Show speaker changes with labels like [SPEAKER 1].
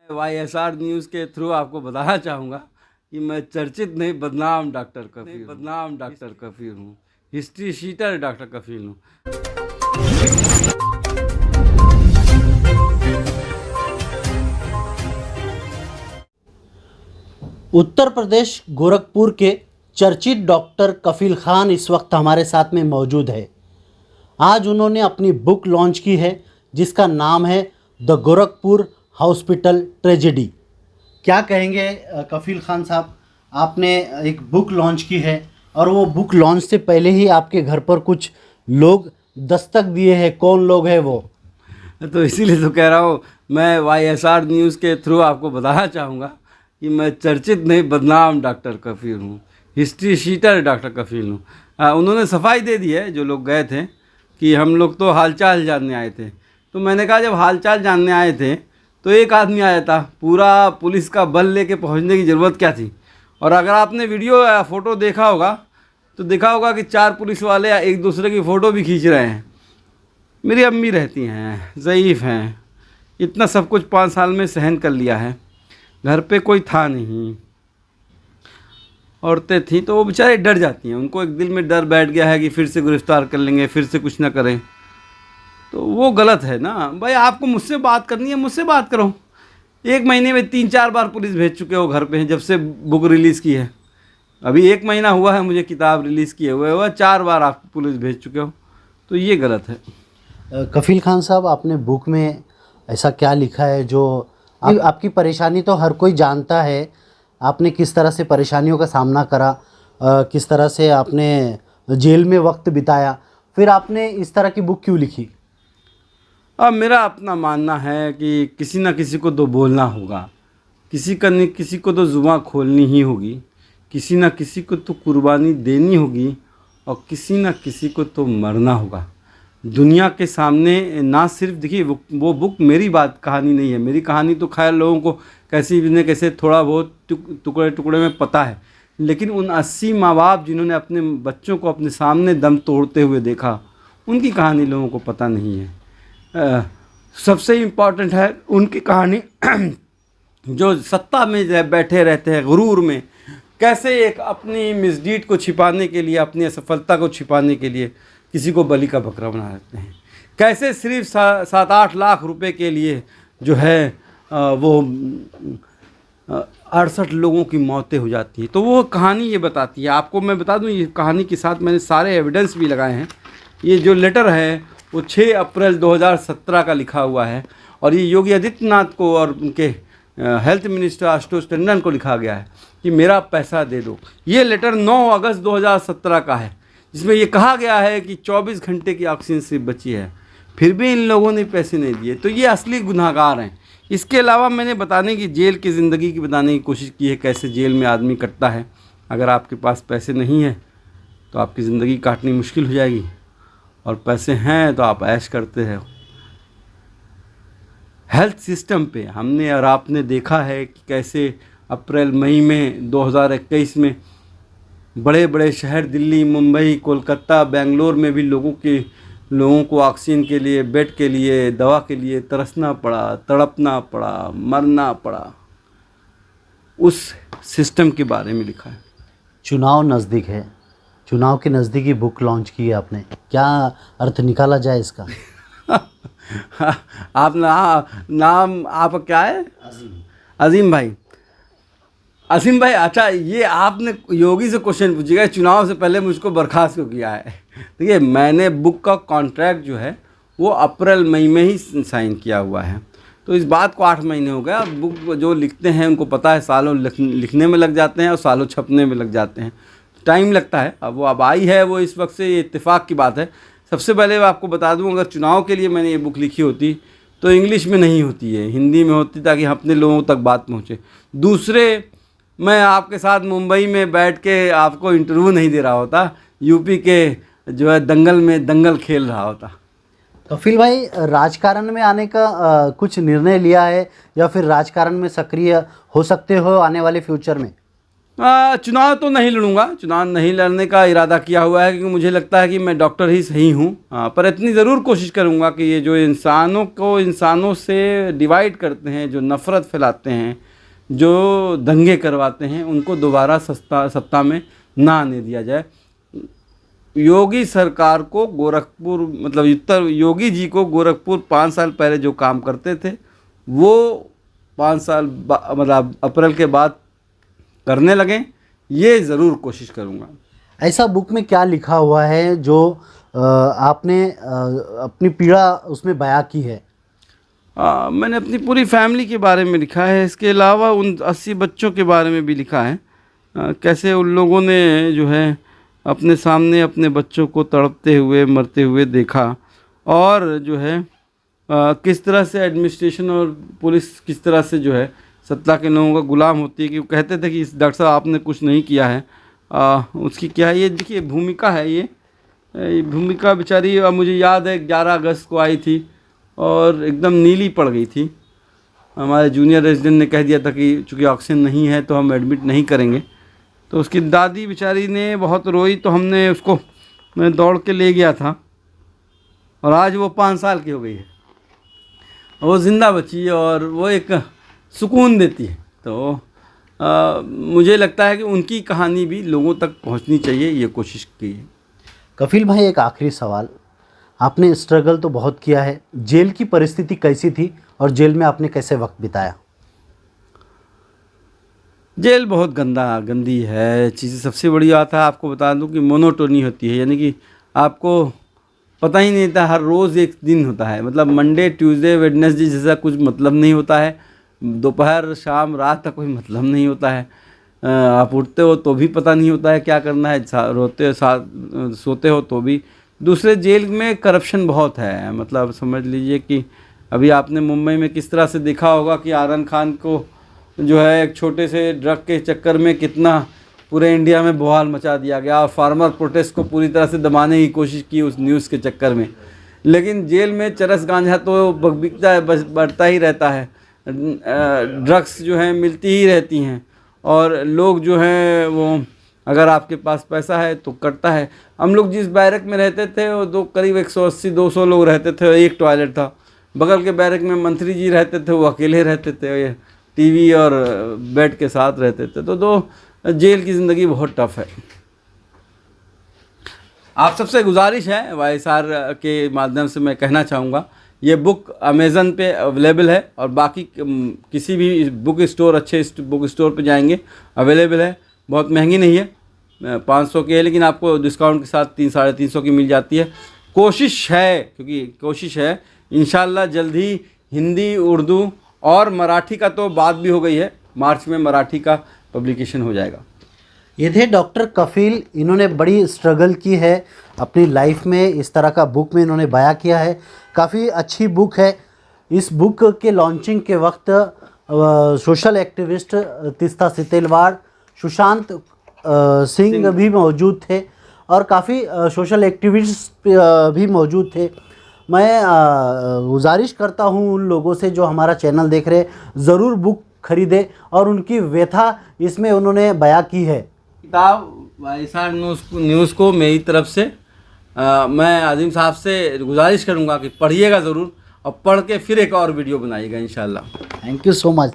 [SPEAKER 1] YSR news के through आपको बताना चाहूँगा कि मैं चर्चित नहीं बदनाम डॉक्टर कफील हूँ। हिस्ट्री शीटर डॉक्टर कफील हूँ।
[SPEAKER 2] उत्तर प्रदेश गोरखपुर के चर्चित डॉक्टर कफील खान इस वक्त हमारे साथ में मौजूद है। आज उन्होंने अपनी बुक लॉन्च की है जिसका नाम है द गोरखपुर हॉस्पिटल ट्रेजेडी। क्या कहेंगे कफील खान साहब, आपने एक बुक लॉन्च की है और वो बुक लॉन्च से पहले ही आपके घर पर कुछ लोग दस्तक दिए हैं। कौन लोग हैं वो?
[SPEAKER 1] तो इसीलिए तो कह रहा हूँ, मैं YSR न्यूज़ के थ्रू आपको बताना चाहूँगा कि मैं चर्चित नहीं बदनाम डॉक्टर कफील हूँ। हिस्ट्री शीटर डॉक्टर कफील हूँ। उन्होंने सफाई दे दी है जो लोग गए थे कि हम लोग तो हालचाल जानने आए थे। तो मैंने कहा जब हालचाल जानने आए थे तो एक आदमी आया था, पूरा पुलिस का बल लेके पहुंचने की ज़रूरत क्या थी। और अगर आपने वीडियो या फ़ोटो देखा होगा तो देखा होगा कि 4 पुलिस वाले एक दूसरे की फ़ोटो भी खींच रहे हैं। मेरी अम्मी रहती हैं, ज़ईफ़ हैं, इतना सब कुछ 5 साल में सहन कर लिया है। घर पे कोई था नहीं, औरतें थीं तो वो बेचारे डर जाती हैं। उनको एक दिल में डर बैठ गया है कि फिर से गिरफ़्तार कर लेंगे, फिर से कुछ ना करें। तो वो गलत है ना भाई। आपको मुझसे बात करनी है, मुझसे बात करो। 1 महीने में 3-4 बार पुलिस भेज चुके हो घर पे जब से बुक रिलीज़ की है। अभी 1 महीना हुआ है मुझे किताब रिलीज़ किए हुए 4 बार आप पुलिस भेज चुके हो, तो ये गलत है।
[SPEAKER 2] कफील खान साहब, आपने बुक में ऐसा क्या लिखा है जो आपकी परेशानी तो हर कोई जानता है। आपने किस तरह से परेशानियों का सामना करा, किस तरह से आपने जेल में वक्त बिताया, फिर आपने इस तरह की बुक क्यों लिखी?
[SPEAKER 1] अब मेरा अपना मानना है कि किसी न किसी को तो बोलना होगा, किसी को तो ज़ुबान खोलनी ही होगी, किसी न किसी को तो कुर्बानी देनी होगी और किसी न किसी को तो मरना होगा दुनिया के सामने। ना सिर्फ देखिए वो बुक मेरी कहानी नहीं है। मेरी कहानी तो खैर लोगों को कैसे न कैसे थोड़ा बहुत टुकड़े टुकड़े में पता है, लेकिन उन 80 माँ बाप जिन्होंने अपने बच्चों को अपने सामने दम तोड़ते हुए देखा, उनकी कहानी लोगों को पता नहीं है। सबसे इम्पॉर्टेंट है उनकी कहानी जो सत्ता में बैठे रहते हैं गुरूर में, कैसे एक अपनी मिसडीड को छिपाने के लिए, अपनी असफलता को छिपाने के लिए किसी को बलि का बकरा बना देते हैं। कैसे सिर्फ 7-8 लाख रुपए के लिए जो है वो 68 लोगों की मौतें हो जाती हैं। तो वो कहानी ये बताती है। आपको मैं बता दूं, ये कहानी के साथ मैंने सारे एविडेंस भी लगाए हैं। ये जो लेटर है वो 6 अप्रैल 2017 का लिखा हुआ है और ये योगी आदित्यनाथ को और उनके हेल्थ मिनिस्टर आशुतोष टंडन को लिखा गया है कि मेरा पैसा दे दो। ये लेटर 9 अगस्त 2017 का है जिसमें ये कहा गया है कि 24 घंटे की ऑक्सीजन सिर्फ बची है, फिर भी इन लोगों ने पैसे नहीं दिए। तो ये असली गुनहगार हैं। इसके अलावा मैंने बताने की जेल की ज़िंदगी की बताने की कोशिश की है, कैसे जेल में आदमी कटता है। अगर आपके पास पैसे नहीं हैं तो आपकी ज़िंदगी काटनी मुश्किल हो जाएगी, और पैसे हैं तो आप ऐश करते हैं। हेल्थ सिस्टम पे हमने और आपने देखा है कि कैसे अप्रैल मई में 2021 में बड़े बड़े शहर दिल्ली, मुंबई, कोलकाता, बेंगलोर में भी लोगों को ऑक्सीजन के लिए, बेड के लिए, दवा के लिए तरसना पड़ा, तड़पना पड़ा, मरना पड़ा। उस सिस्टम के बारे में लिखा है।
[SPEAKER 2] चुनाव नज़दीक है, चुनाव के नज़दीकी बुक लॉन्च की है आपने, क्या अर्थ निकाला जाए इसका?
[SPEAKER 1] आप नाम आपका क्या है? अजीम भाई। असीम भाई, अच्छा ये आपने योगी से क्वेश्चन पूछिएगा चुनाव से पहले मुझको बर्खास्त क्यों किया है। देखिए मैंने बुक का कॉन्ट्रैक्ट जो है वो अप्रैल मई में ही साइन किया हुआ है, तो इस बात को 8 महीने हो गए। बुक जो लिखते हैं उनको पता है सालों लिखने में लग जाते हैं और सालों छपने में लग जाते हैं, टाइम लगता है। अब आई है वो इस वक्त से, ये इत्तेफाक की बात है। सबसे पहले मैं आपको बता दूं, अगर चुनाव के लिए मैंने ये बुक लिखी होती तो इंग्लिश में नहीं होती है, हिंदी में होती ताकि अपने लोगों तक बात पहुँचे। दूसरे, मैं आपके साथ मुंबई में बैठ के आपको इंटरव्यू नहीं दे रहा होता, यूपी के जो है दंगल में दंगल खेल रहा होता।
[SPEAKER 2] कफील भाई, राजकारण में आने का कुछ निर्णय लिया है या फिर राजकारण में सक्रिय हो सकते हो आने वाले फ्यूचर में?
[SPEAKER 1] चुनाव तो नहीं लड़ूंगा, चुनाव नहीं लड़ने का इरादा किया हुआ है क्योंकि मुझे लगता है कि मैं डॉक्टर ही सही हूँ। पर इतनी ज़रूर कोशिश करूँगा कि ये जो इंसानों को इंसानों से डिवाइड करते हैं, जो नफ़रत फैलाते हैं, जो दंगे करवाते हैं, उनको दोबारा सत्ता में ना आने दिया जाए। योगी सरकार को गोरखपुर मतलब उत्तर योगी जी को गोरखपुर 5 साल पहले जो काम करते थे वो 5 साल मतलब अप्रैल के बाद करने लगें, ये ज़रूर कोशिश करूँगा।
[SPEAKER 2] ऐसा बुक में क्या लिखा हुआ है जो आपने अपनी पीड़ा उसमें बयां की है?
[SPEAKER 1] मैंने अपनी पूरी फैमिली के बारे में लिखा है, इसके अलावा उन 80 बच्चों के बारे में भी लिखा है। कैसे उन लोगों ने जो है अपने सामने अपने बच्चों को तड़पते हुए मरते हुए देखा, और जो है किस तरह से एडमिनिस्ट्रेशन और पुलिस किस तरह से जो है सत्ता के लोगों का गुलाम होती है। कि वो कहते थे कि इस डॉक्टर साहब आपने कुछ नहीं किया है, उसकी क्या है ये देखिए भूमिका है। ये भूमिका बेचारी, अब मुझे याद है 11 अगस्त को आई थी और एकदम नीली पड़ गई थी। हमारे जूनियर रेजिडेंट ने कह दिया था कि चूँकि ऑक्सीजन नहीं है तो हम एडमिट नहीं करेंगे। तो उसकी दादी बेचारी ने बहुत रोई, तो हमने उसको, मैं दौड़ के ले गया था, और आज वो 5 साल की हो गई है, वो ज़िंदा बची है और वो एक सुकून देती है। तो मुझे लगता है कि उनकी कहानी भी लोगों तक पहुंचनी चाहिए, ये कोशिश की है।
[SPEAKER 2] कफिल भाई, एक आखिरी सवाल, आपने स्ट्रगल तो बहुत किया है, जेल की परिस्थिति कैसी थी और जेल में आपने कैसे वक्त बिताया?
[SPEAKER 1] जेल बहुत गंदी है चीज़। सबसे बड़ी बात है, आपको बता दूं कि मोनोटोनी होती है, यानी कि आपको पता ही नहीं था, हर रोज़ एक दिन होता है। मतलब मंडे ट्यूसडे वेडनेसडे जैसा कुछ मतलब नहीं होता है, दोपहर शाम रात का कोई मतलब नहीं होता है। आप उठते हो तो भी पता नहीं होता है क्या करना है, सोते हो तो भी। दूसरे जेल में करप्शन बहुत है, मतलब समझ लीजिए कि अभी आपने मुंबई में किस तरह से देखा होगा कि आरन खान को जो है एक छोटे से ड्रग के चक्कर में कितना पूरे इंडिया में बवाल मचा दिया गया, और फार्मर प्रोटेस्ट को पूरी तरह से दबाने की कोशिश की उस न्यूज़ के चक्कर में। लेकिन जेल में चरस गांजा तो बिकता है, बस बढ़ता ही रहता है, ड्रग्स जो हैं मिलती ही रहती हैं, और लोग जो हैं वो अगर आपके पास पैसा है तो करता है। हम लोग जिस बैरक में रहते थे वो करीब 180-200 लोग रहते थे, एक टॉयलेट था। बगल के बैरक में मंत्री जी रहते थे, वो अकेले रहते थे, टीवी और बेड के साथ रहते थे। तो जेल की ज़िंदगी बहुत टफ है। आप सबसे गुजारिश है, वाईएसआर के माध्यम से मैं कहना चाहूँगा, ये बुक अमेज़न पे अवेलेबल है, और बाकी किसी भी बुक स्टोर, अच्छे बुक स्टोर पे जाएंगे अवेलेबल है। बहुत महंगी नहीं है, 500 की है, लेकिन आपको डिस्काउंट के साथ 300-350 की मिल जाती है। कोशिश है इंशाल्लाह जल्द ही हिंदी, उर्दू और मराठी का तो बात भी हो गई है, मार्च में मराठी का पब्लिकेशन हो जाएगा।
[SPEAKER 2] ये थे डॉक्टर कफील, इन्होंने बड़ी स्ट्रगल की है अपनी लाइफ में, इस तरह का बुक में इन्होंने बयां किया है। काफ़ी अच्छी बुक है। इस बुक के लॉन्चिंग के वक्त सोशल एक्टिविस्ट तीस्ता सितेलवाड़, सुशांत सिंह भी मौजूद थे, और काफ़ी सोशल एक्टिविस्ट भी मौजूद थे। मैं गुजारिश करता हूँ उन लोगों से जो हमारा चैनल देख रहे, ज़रूर बुक खरीदें, और उनकी व्यथा इसमें उन्होंने बयां की है।
[SPEAKER 1] किताब वाईएसआर न्यूज़ को मेरी तरफ से मैं आज़िम साहब से गुजारिश करूँगा कि पढ़िएगा ज़रूर, और पढ़ के फिर एक और वीडियो बनाइएगा इंशाल्लाह।
[SPEAKER 2] Thank you so much.